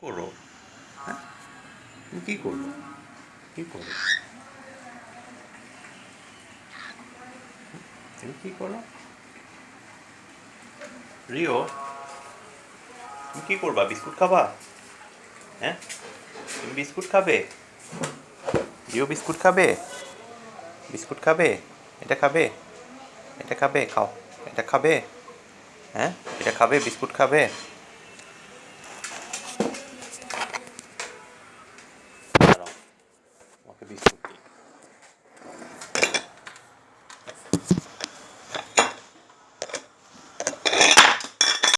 করো? হ্যাঁ, তুমি কি করবো? কি করো? তুমি কি করো? রিও, তুমি কি করবা? বিস্কুট খাবা? হ্যাঁ, তুমি বিস্কুট খাবে? রিও বিস্কুট খাবে? বিস্কুট খাবে? এটা খাবে? এটা খাবে? খাও। এটা খাবে? হ্যাঁ, এটা খাবে? বিস্কুট খাবে? দাঁড়াও, তোমাকে বিস্কুট